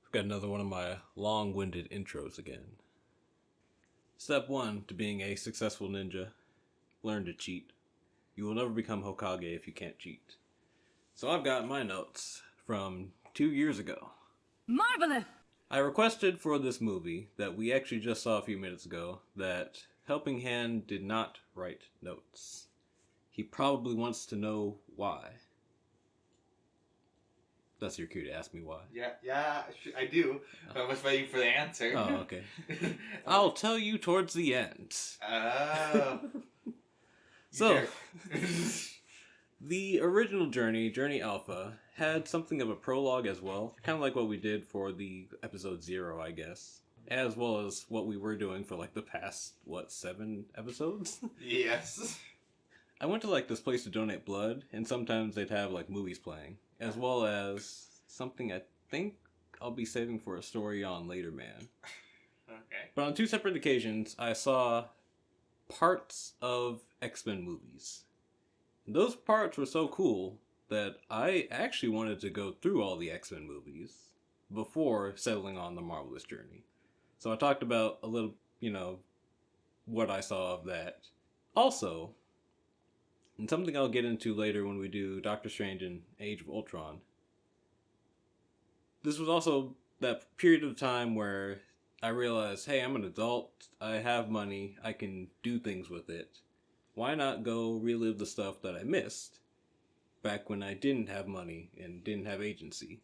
I've got another one of my long-winded intros again. Step 1 to being a successful ninja. Learn to cheat. You will never become Hokage if you can't cheat. So I've got my notes from 2 years ago. Marvelous! I requested for this movie that we actually just saw a few minutes ago that Helping Hand did not write notes. He probably wants to know why. That's your cue to ask me why. Yeah, I do. I was waiting for the answer. Oh, okay. I'll tell you towards the end. Oh. So, the original Journey Alpha, had something of a prologue as well. Kind of like what we did for the episode 0, I guess. As well as what we were doing for like the past, 7 episodes? Yes. I went to like this place to donate blood, and sometimes they'd have like movies playing. As well as something I think I'll be saving for a story on later, man. Okay. But on 2 separate occasions, I saw parts of X-Men movies. And those parts were so cool that I actually wanted to go through all the X-Men movies before settling on the Marvelous Journey. So I talked about a little, what I saw of that. Also, and something I'll get into later when we do Doctor Strange and Age of Ultron. This was also that period of time where I realized, hey, I'm an adult, I have money, I can do things with it. Why not go relive the stuff that I missed back when I didn't have money and didn't have agency?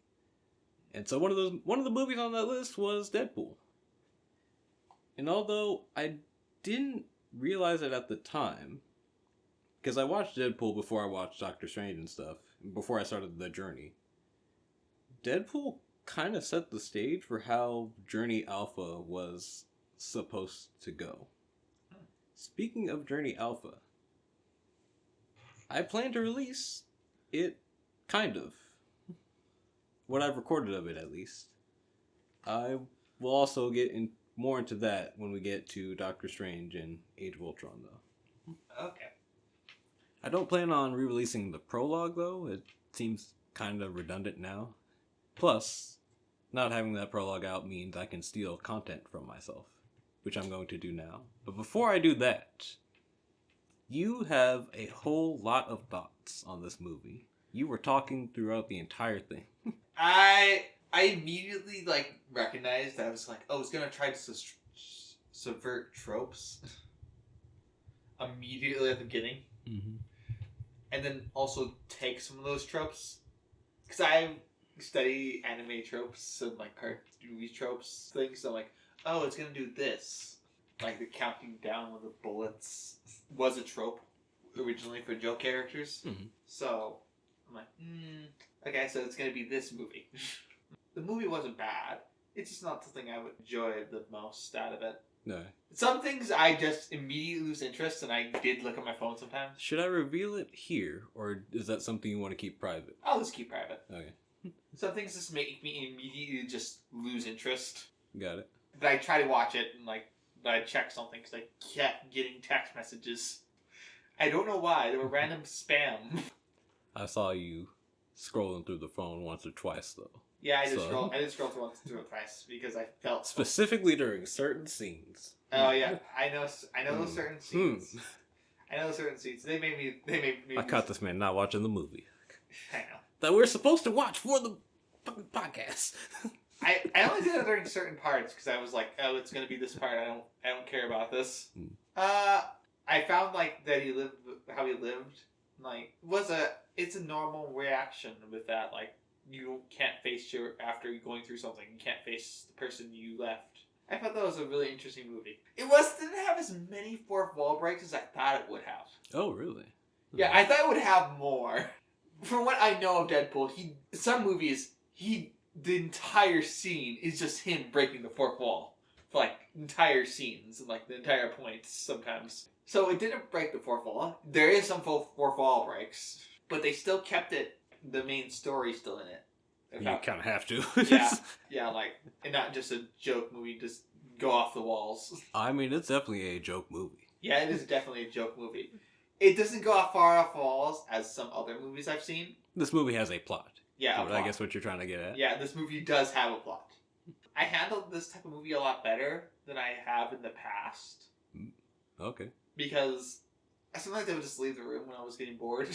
And so one of the movies on that list was Deadpool. And although I didn't realize it at the time, because I watched Deadpool before I watched Doctor Strange and stuff, before I started the journey. Deadpool kind of set the stage for how Journey Alpha was supposed to go. Speaking of Journey Alpha, I plan to release it, kind of. What I've recorded of it, at least. I will also get more into that when we get to Doctor Strange and Age of Ultron, though. Okay. I don't plan on re-releasing the prologue, though. It seems kind of redundant now. Plus, not having that prologue out means I can steal content from myself, which I'm going to do now. But before I do that, you have a whole lot of thoughts on this movie. You were talking throughout the entire thing. I immediately, recognized that I was like, oh, it's going to try to subvert tropes immediately at the beginning. Mm-hmm. And then also take some of those tropes. Because I study anime tropes and cartoon movie tropes things. So I'm like, oh, it's going to do this. Like the counting down with the bullets was a trope originally for joke characters. Mm-hmm. So I'm like, okay, so it's going to be this movie. The movie wasn't bad. It's just not something I would enjoy the most out of it. No. Some things I just immediately lose interest, and I did look at my phone sometimes. Should I reveal it here, or is that something you want to keep private? I'll just keep private. Okay. Some things just make me immediately just lose interest. Got it. But I try to watch it, and but I check something, because I kept getting text messages. I don't know why. They were random spam. I saw you scrolling through the phone once or twice, though. Yeah, I did scroll through once through it twice, because I felt... Specifically during certain scenes. Oh, yeah. I know those certain scenes. I know certain scenes. They made me... I caught this man not watching the movie. I know. That we're supposed to watch for the fucking podcast. I only did it during certain parts, because I was like, oh, it's going to be this part. I don't care about this. I found, that how he lived, it's a normal reaction with that, you can't face after going through something, you can't face the person you left. I thought that was a really interesting movie. Didn't have as many fourth wall breaks as I thought it would have. Oh, really? Yeah, I thought it would have more. From what I know of Deadpool, some movies, the entire scene is just him breaking the fourth wall. For, entire scenes, and, the entire points, sometimes. So it didn't break the fourth wall. There is some fourth wall breaks, but they still kept the main story still in it. You kind of have to. yeah, and not just a joke movie, just go off the walls. I mean, it's definitely a joke movie. Yeah, it is definitely a joke movie. It doesn't go far off the walls as some other movies I've seen. This movie has a plot. Yeah, I guess what you're trying to get at. Yeah, this movie does have a plot. I handled this type of movie a lot better than I have in the past. Okay. Because sometimes I would just leave the room when I was getting bored.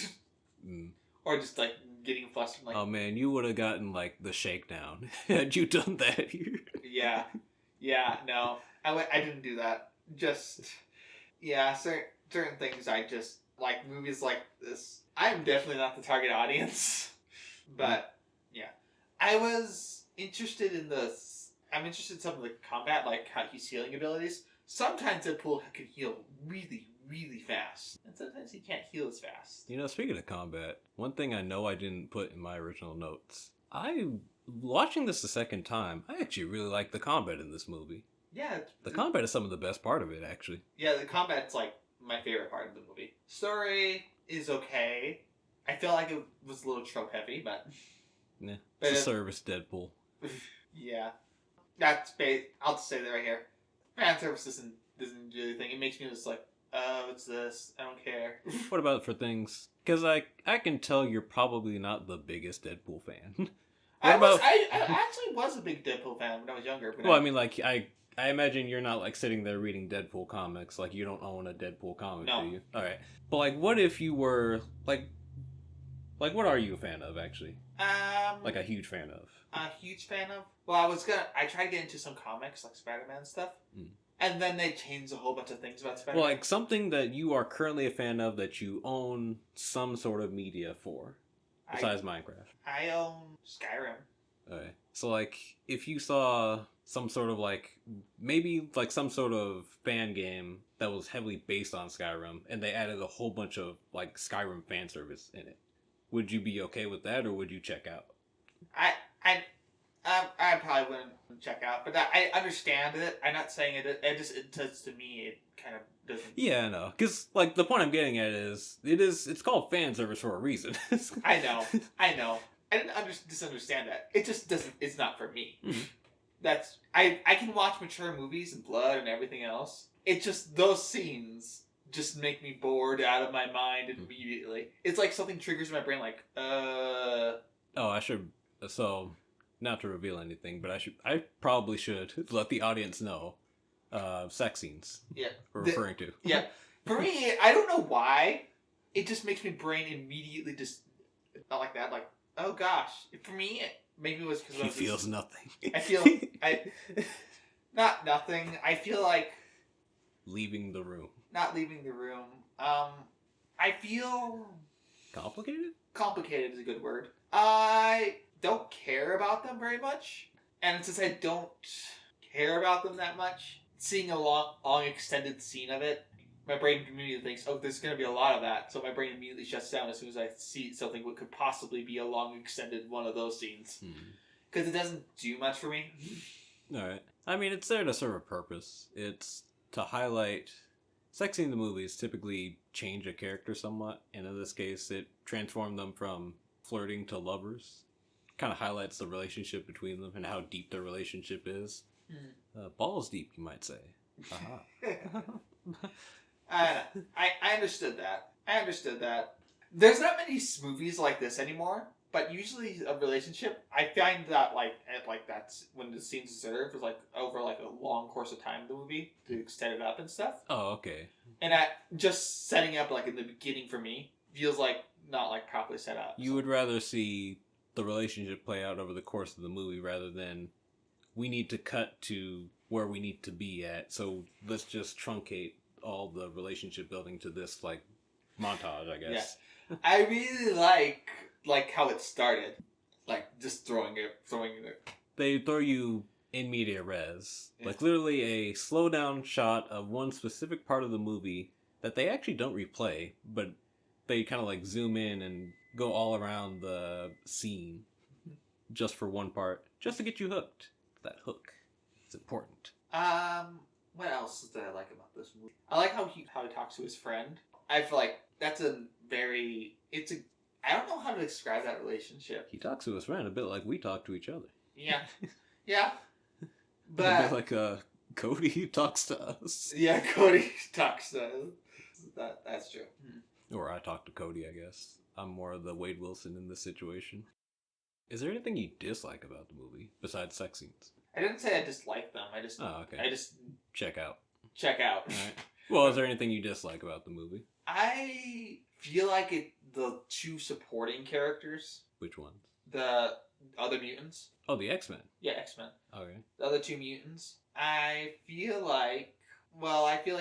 Or just, like, getting flustered. Like, oh, man, you would have gotten, like, the shakedown had you done that here. Yeah. Yeah, no. I didn't do that. Just, yeah, certain things I just, like, movies like this. I'm definitely not the target audience. But, yeah. I was interested in I'm interested in some of the combat, like how he's healing abilities. Sometimes Deadpool can heal really, really fast. And sometimes he can't heal as fast. You know, speaking of combat, one thing I know I didn't put in my original notes. Watching this the second time, I actually really like the combat in this movie. Yeah. The combat is some of the best part of it, actually. Yeah, the combat's, like, my favorite part of the movie. Story is okay. I feel like it was a little trope heavy, but... Yeah, it's a service Deadpool. Yeah. I'll just say that right here. Fan service doesn't do anything. It makes me just like, oh, it's this. I don't care. What about for things? Because I can tell you're probably not the biggest Deadpool fan. I actually was a big Deadpool fan when I was younger. But well, I mean, like, I imagine you're not, like, sitting there reading Deadpool comics. Like, you don't own a Deadpool comic, no. do you? All right. But, like, what if you were, like, what are you a fan of, actually? Like, a huge fan of? A huge fan of? Well, I tried to get into some comics, like Spider-Man stuff. And then they changed a whole bunch of things about Spider-Man. Well, like, something that you are currently a fan of that you own some sort of media for, besides Minecraft. I own Skyrim. Okay. So, like, if you saw some sort of, like, maybe, like, some sort of fan game that was heavily based on Skyrim, and they added a whole bunch of, like, Skyrim fan service in it, would you be okay with that, or would you check out? I probably wouldn't check out, but I understand it. I'm not saying it. It does to me. It kind of doesn't. Yeah, I know. Because, like, the point I'm getting at is, it's called fan service for a reason. I know. I didn't misunderstand that. It just doesn't. It's not for me. Mm-hmm. I can watch mature movies and blood and everything else. It just those scenes just make me bored out of my mind immediately. It's like something triggers my brain. Like, Oh, I should. So. Not to reveal anything, but I probably should let the audience know sex scenes. Yeah. We're referring to. Yeah. For me, I don't know why. It just makes my brain immediately just not like that. Like, oh gosh. For me, maybe it was because he feels nothing. not nothing. I feel like leaving the room. Not leaving the room. I feel complicated. Complicated is a good word. I don't care about them very much, and since I don't care about them that much, seeing a long extended scene of it, my brain immediately thinks, oh, there's going to be a lot of that, so my brain immediately shuts down as soon as I see something what could possibly be a long extended one of those scenes. Because it doesn't do much for me. Alright. I mean, it's there to serve a purpose. It's to highlight... Sex in the movies typically change a character somewhat, and in this case, it transformed them from flirting to lovers. Kind of highlights the relationship between them and how deep their relationship is. Balls deep, you might say. I understood that. There's not many movies like this anymore, but usually a relationship, I find that that's when the scenes deserve is like over like a long course of time in the movie to extend it up and stuff. Oh, okay. And just setting up like in the beginning for me feels like not like properly set up. You would rather see the relationship play out over the course of the movie rather than we need to cut to where we need to be at, so let's just truncate all the relationship building to this like montage, I guess. Yeah. I really like how it started, like just throwing it. They throw you in media res, like literally a slow down shot of one specific part of the movie that they actually don't replay, but they kind of like zoom in and go all around the scene just for one part, just to get you hooked. That hook is important. What else did I like about this movie? I like how he talks to his friend. I feel like that's I don't know how to describe that relationship. He talks to his friend a bit like we talk to each other. Yeah. Yeah. But a bit like Cody talks to us. Yeah, Cody talks to us. That's true. Or I talk to Cody, I guess. I'm more of the Wade Wilson in this situation. Is there anything you dislike about the movie besides sex scenes? I didn't say I dislike them. I just check out. Check out. All right. Well, is there anything you dislike about the movie? I feel like the two supporting characters. Which ones? The other mutants. Oh, the X-Men. Yeah, X-Men. Okay. The other two mutants. I feel like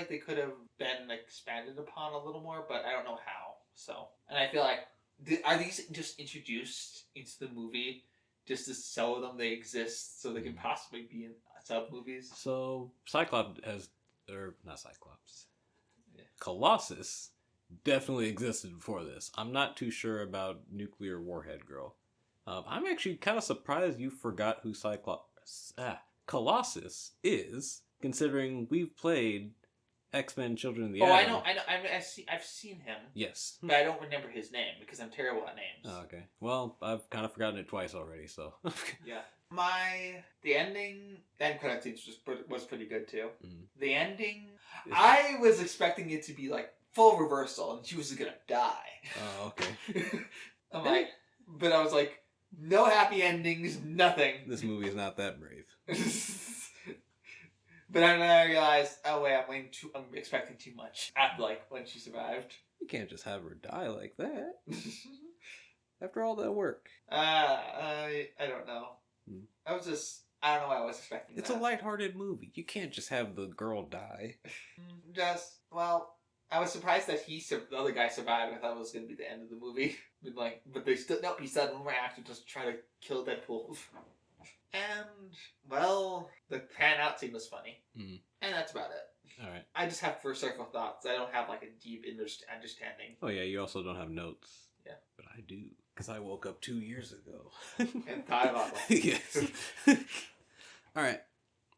they could have been expanded upon a little more, but I don't know how. So, and I feel like are these just introduced into the movie just to sell them they exist so they can possibly be in sub movies? So not Cyclops. Yeah. Colossus definitely existed before this. I'm not too sure about Nuclear Warhead Girl. I'm actually kind of surprised you forgot who Colossus is, considering we've played X-Men: Children of the Atom. I know. I've seen him. Yes, but I don't remember his name because I'm terrible at names. Oh, okay. Well, I've kind of forgotten it twice already, so. Yeah. The ending, the end credit scenes was pretty good too. Mm. The ending, I was expecting it to be like full reversal and she was gonna die. Oh, okay. But I was like, no happy endings, nothing. This movie is not that brave. But then I realized, oh wait, I'm expecting too much. After when she survived. You can't just have her die like that. After all that work. I don't know. I don't know what I was expecting. It's a lighthearted movie. You can't just have the girl die. I was surprised that the other guy survived. I thought it was going to be the end of the movie. But they still, nope, he said one more actor just try to kill Deadpool. And, the pan out scene was funny. Mm. And that's about it. Alright. I just have first circle thoughts. I don't have a deep understanding. Oh yeah, you also don't have notes. Yeah. But I do. Because I woke up 2 years ago. And thought about it. Yes. Alright.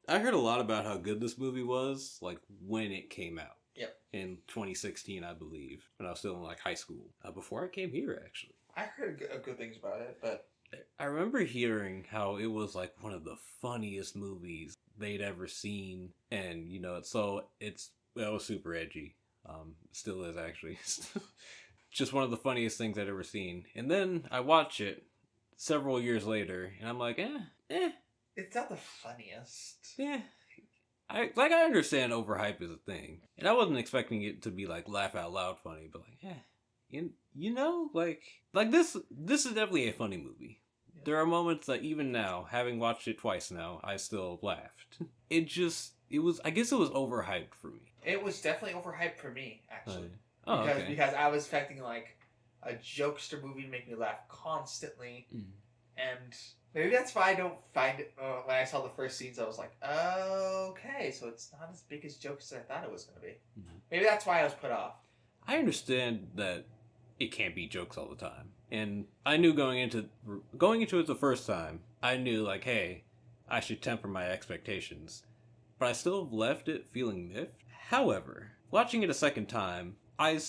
I heard a lot about how good this movie was, when it came out. Yep. In 2016, I believe. When I was still in high school. Before I came here, actually. I heard good things about it, but... I remember hearing how it was one of the funniest movies they'd ever seen. And, it was super edgy. Still is, actually. Just one of the funniest things I'd ever seen. And then I watch it several years later, and I'm like, It's not the funniest. Yeah. I understand overhype is a thing. And I wasn't expecting it to be, laugh out loud funny, but, this is definitely a funny movie. Yeah. There are moments that even now, having watched it twice now, I still laughed. I guess it was overhyped for me. It was definitely overhyped for me, actually. Okay. Because I was expecting, a jokester movie to make me laugh constantly. Mm. And maybe that's why I don't find it, when I saw the first scenes, I was like, okay, so it's not as big as jokes as I thought it was going to be. Mm-hmm. Maybe that's why I was put off. I understand that it can't be jokes all the time. And I knew going into it the first time, I knew, hey, I should temper my expectations. But I still left it feeling miffed. However, watching it a second time, I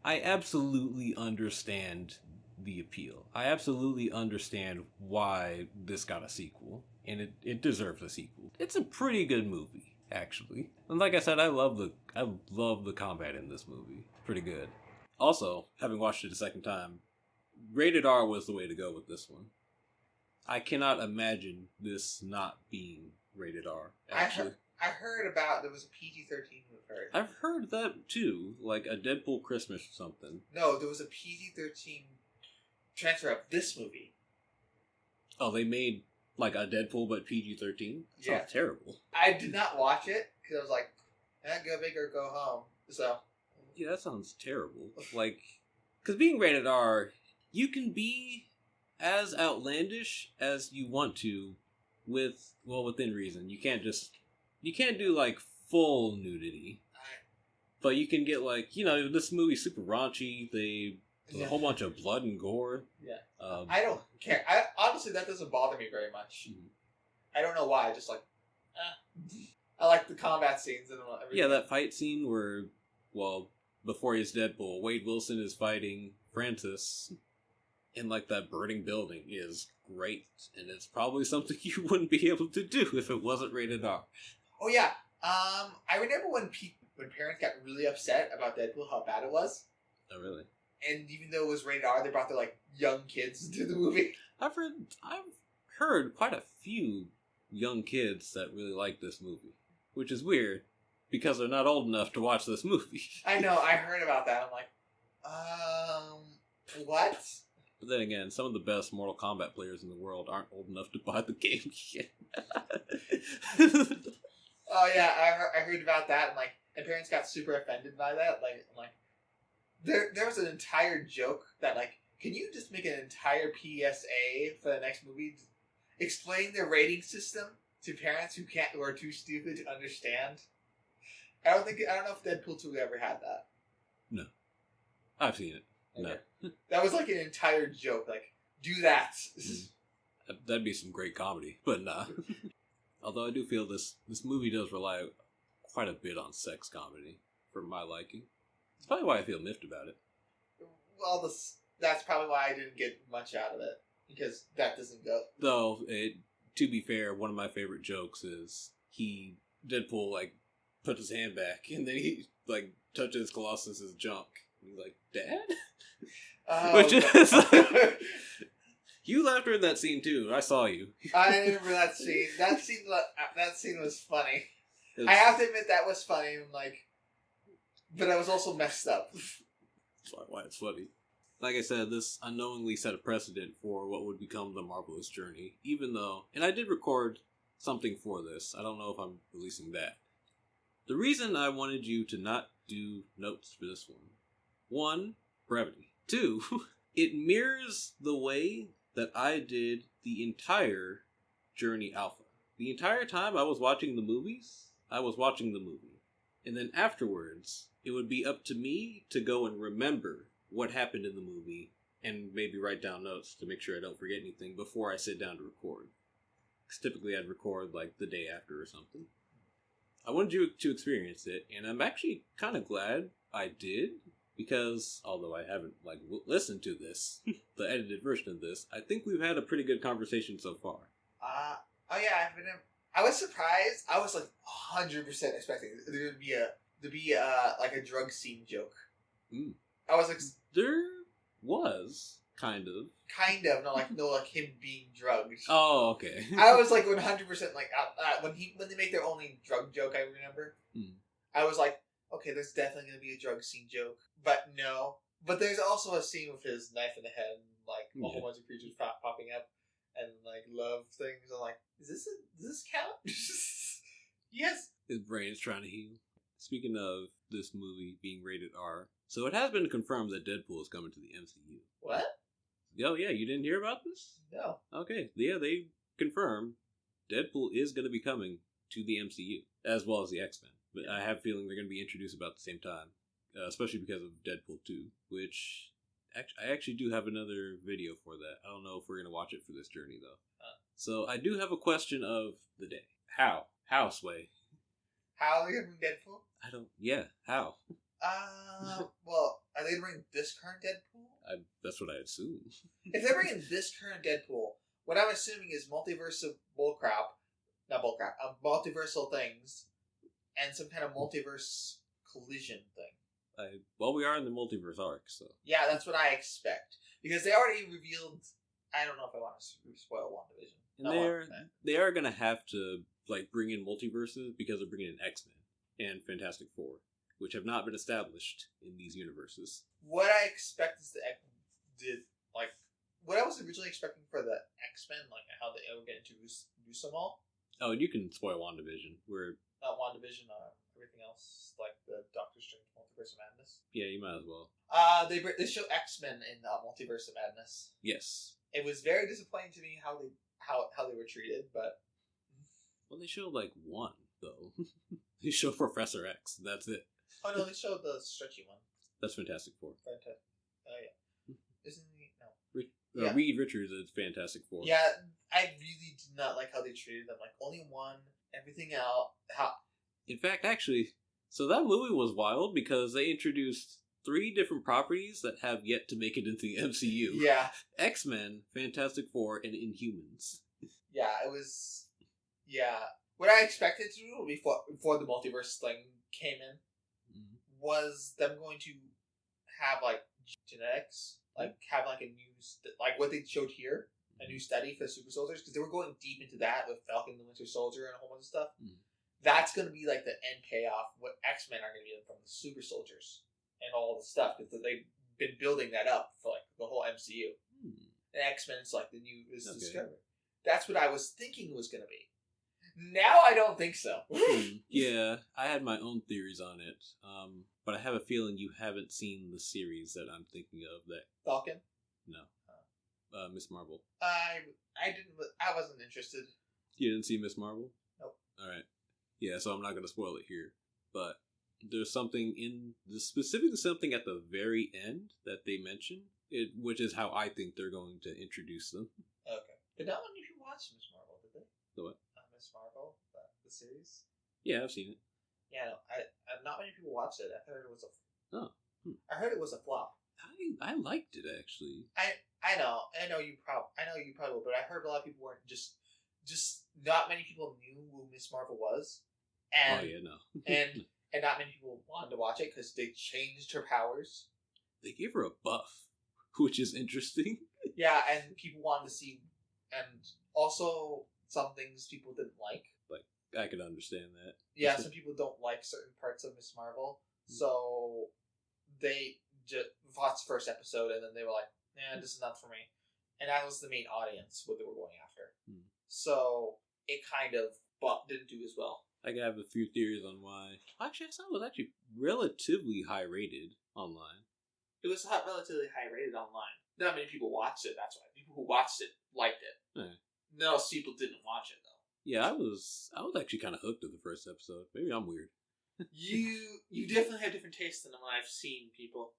absolutely understand the appeal. I absolutely understand why this got a sequel. And it deserves a sequel. It's a pretty good movie, actually. And like I said, I love the combat in this movie. Pretty good. Also, having watched it a second time, rated R was the way to go with this one. I cannot imagine this not being rated R, actually. I heard about there was a PG-13 movie. I've heard that too, like a Deadpool Christmas or something. No, there was a PG-13 transfer of this movie. Oh, they made a Deadpool but PG-13? Yeah. Sounds terrible. I did not watch it because I was like, go big or go home. So. Yeah, that sounds terrible. Because being rated R, you can be as outlandish as you want to within reason. You can't do full nudity. But you can get this movie's super raunchy. There's a whole bunch of blood and gore. Yeah. I don't care. Honestly, that doesn't bother me very much. Mm-hmm. I don't know why. I just I like the combat scenes and everything. Yeah, that fight scene where, before he's Deadpool, Wade Wilson is fighting Francis in that burning building is great. And it's probably something you wouldn't be able to do if it wasn't rated R. Oh yeah. I remember when parents got really upset about Deadpool, how bad it was. Oh really? And even though it was rated R, they brought their young kids into the movie. I've heard quite a few young kids that really like this movie, which is weird because they're not old enough to watch this movie. I know, I heard about that. I'm like, what? But then again, some of the best Mortal Kombat players in the world aren't old enough to buy the game yet. Oh yeah, I heard about that, and like, my parents got super offended by that. Like, I'm like, there was an entire joke that like, can you just make an entire PSA for the next movie, explain the rating system to parents who are too stupid to understand? I don't know if Deadpool 2 ever had that. No, I've seen it. Okay. No, that was like an entire joke. Like, do that. That'd be some great comedy, but nah. Although I do feel this movie does rely quite a bit on sex comedy for my liking. It's probably why I feel miffed about it. Well, that's probably why I didn't get much out of it, because that doesn't go. Though, to be fair, one of my favorite jokes is Deadpool like puts his hand back and then he like touches Colossus's junk. And he's like, "Dad?" Which is like, you laughed during that scene too. I saw you. I remember that scene. That scene was funny. I have to admit that was funny. Like, but I was also messed up. That's why it's funny. Like I said, this unknowingly set a precedent for what would become the Marvelous Journey. Even though, and I did record something for this. I don't know if I'm releasing that. The reason I wanted you to not do notes for this one, brevity. 2, it mirrors the way that I did the entire Journey Alpha. The entire time I was watching the movies, I was watching the movie. And then afterwards, it would be up to me to go and remember what happened in the movie and maybe write down notes to make sure I don't forget anything before I sit down to record. Because typically I'd record like the day after or something. I wanted you to experience it, and I'm actually kind of glad I did. Because, although I haven't, like, listened to this, the edited version of this, I think we've had a pretty good conversation so far. Oh yeah, I was surprised. I was, like, 100% expecting there to be like, a drug scene joke. Mm. I was, like... There was, kind of. Kind of, no, like, him being drugged. Oh, okay. I was, like, 100%, like, when they make their only drug joke, I remember, I was, like, okay, there's definitely going to be a drug scene joke. But no. But there's also a scene with his knife in the head and, like, a whole bunch of creatures popping up and, like, love things. I'm like, does this count? Yes. His brain's trying to heal. Speaking of this movie being rated R, so it has been confirmed that Deadpool is coming to the MCU. What? Oh, yeah, you didn't hear about this? No. Okay, yeah, they confirmed Deadpool is going to be coming to the MCU, as well as the X-Men. But I have a feeling they're going to be introduced about the same time, especially because of Deadpool 2, which I actually do have another video for that. I don't know if we're going to watch it for this journey, though. So I do have a question of the day. How? How, Sway? How are they going to bring Deadpool? How? Well, are they going to bring this current Deadpool? That's what I assume. If they're bringing this current Deadpool, what I'm assuming is multiverse of multiversal things, and some kind of multiverse collision thing. Well, we are in the multiverse arc, so... Yeah, that's what I expect. Because they already revealed... I don't know if I want to spoil WandaVision. And they are going to have to like bring in multiverses because they're bringing in X-Men and Fantastic Four, which have not been established in these universes. What I expect is what I was originally expecting for the X-Men, like how they will get introduced them all. Oh, and you can spoil WandaVision. Not WandaVision, everything else, like the Doctor Strange Multiverse of Madness. Yeah, you might as well. They show X-Men in Multiverse of Madness. Yes. It was very disappointing to me how they were treated, but... Well, they showed, like, one, though. They showed Professor X. That's it. Oh, no, they showed the stretchy one. That's Fantastic Four. Yeah. Isn't he? No. Yeah. Reed Richards is Fantastic Four. Yeah, I really did not like how they treated them. Like, only one, everything else. In fact, actually, so that movie was wild because they introduced 3 different properties that have yet to make it into the MCU. Yeah. X-Men, Fantastic Four, and Inhumans. Yeah, it was... Yeah. What I expected to do before the multiverse thing came in was them going to have, like, genetics. Like, have, like, a new... like, what they showed here. a new study for the super soldiers, because they were going deep into that with Falcon and the Winter Soldier and a whole bunch of stuff. Mm. That's going to be like the end payoff. What X-Men are going to be from the super soldiers and all the stuff, because they've been building that up for like the whole MCU. And X-Men is like the new discovery. That's what I was thinking it was going to be. Now I don't think so. Yeah, I had my own theories on it, but I have a feeling you haven't seen the series that I'm thinking of. That Falcon? No. Miss Marvel. I didn't. I wasn't interested. You didn't see Miss Marvel? Nope. All right. Yeah, so I'm not going to spoil it here, but there's something specifically something at the very end that they mention, which is how I think they're going to introduce them. Okay. But not many people watched Miss Marvel, did they? The what? Miss Marvel, the series. Yeah, I've seen it. Yeah, no, not many people watched it. I heard it was a. I heard it was a flop. I liked it actually. I know you probably will, but I heard a lot of people weren't just not many people knew who Miss Marvel was, and and not many people wanted to watch it because they changed her powers. They gave her a buff, which is interesting. Yeah, and people wanted to see, and also some things people didn't like. Like, I could understand that. Yeah, some people don't like certain parts of Miss Marvel, so they just watched the first episode and then they were like, "Nah, this is not for me." And that was the main audience what they were going after. So it kind of didn't do as well. I have a few theories on why. Actually, I saw it was actually relatively high rated online. It was relatively high rated online. Not many people watched it. That's why people who watched it liked it. Yeah. Most people didn't watch it though. Yeah, I was actually kind of hooked at the first episode. Maybe I'm weird. You definitely have different tastes than what I've seen people.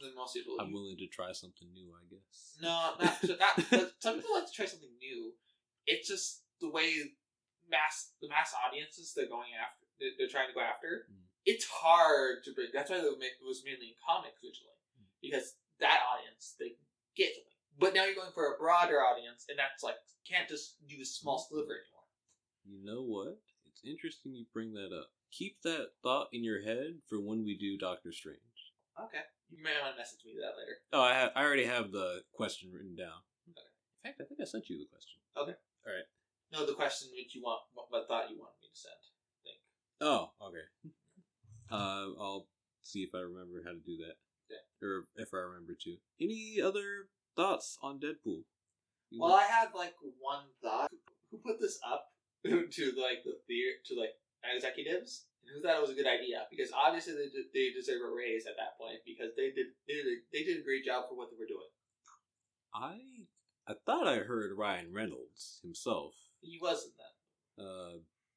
Than most people. I'm willing to try something new, I guess. No, not some people like to try something new. It's just the way the mass audiences they're going after. They're trying to go after. It's hard to bring. That's why it was mainly in comics originally, because that audience they get something. But now you're going for a broader audience, and that's like can't just do a small sliver anymore. You know what? It's interesting you bring that up. Keep that thought in your head for when we do Doctor Strange. Okay. You may want to message me that later. Oh, I already have the question written down. Okay. In fact, I think I sent you the question. Okay. All right. No, the question which you want, what thought you wanted me to send. I think. Oh, okay. I'll see if I remember how to do that. Yeah. Or if I remember to. Any other thoughts on Deadpool? Well, I had like one thought. Who put this up to like executives? Who thought it was a good idea? Because obviously they deserve a raise at that point because they did a great job for what they were doing. I thought I heard Ryan Reynolds himself. He wasn't then.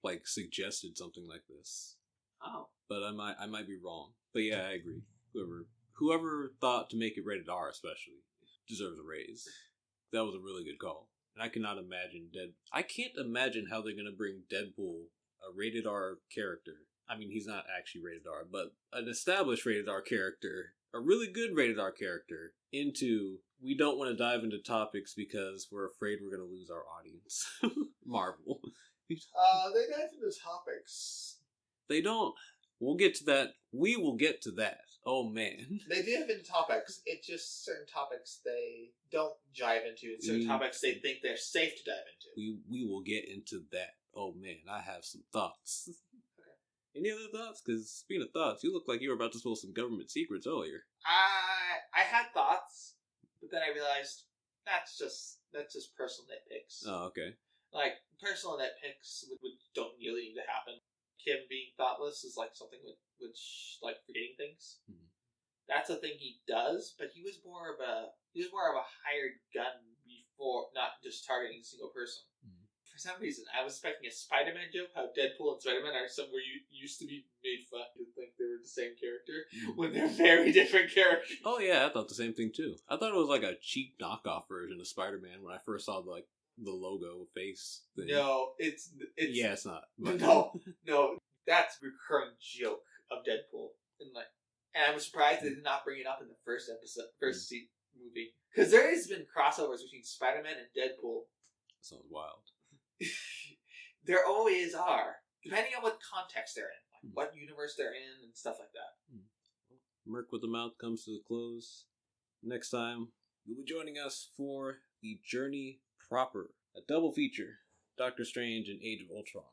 Like suggested something like this. Oh. But I might be wrong. But yeah, I agree. Whoever thought to make it rated R especially deserves a raise. That was a really good call. And I cannot imagine I can't imagine how they're gonna bring Deadpool, a rated R character. I mean, he's not actually rated R, but an established rated R character, a really good rated R character, into we don't want to dive into topics because we're afraid we're going to lose our audience. Marvel. They dive into topics. They don't. We'll get to that. We will get to that. Oh, man. They dive into topics. It's just certain topics they don't dive into. And certain topics they think they're safe to dive into. We will get into that. Oh, man. I have some thoughts. Any other thoughts? Because speaking of thoughts, you look like you were about to spill some government secrets earlier. I had thoughts, but then I realized that's just personal nitpicks. Oh, okay. Like personal nitpicks don't really need to happen. Him being thoughtless is like something which like forgetting things. Mm-hmm. That's a thing he does, but he was more of a hired gun before, not just targeting a single person. Mm-hmm. For some reason, I was expecting a Spider-Man joke, how Deadpool and Spider-Man are somewhere used to be made fun to think they were the same character, when they're very different characters. Oh yeah, I thought the same thing too. I thought it was like a cheap knockoff version of Spider-Man when I first saw the logo face thing. No, it's yeah, it's not. But. No, that's a recurring joke of Deadpool, and I'm surprised they did not bring it up in the first movie, because there has been crossovers between Spider-Man and Deadpool. That sounds wild. There always are, depending on what context they're in, like what universe they're in, and stuff like that. Merc with the Mouth comes to the close. Next time, you'll be joining us for The Journey proper, a double feature, Doctor Strange and Age of Ultron.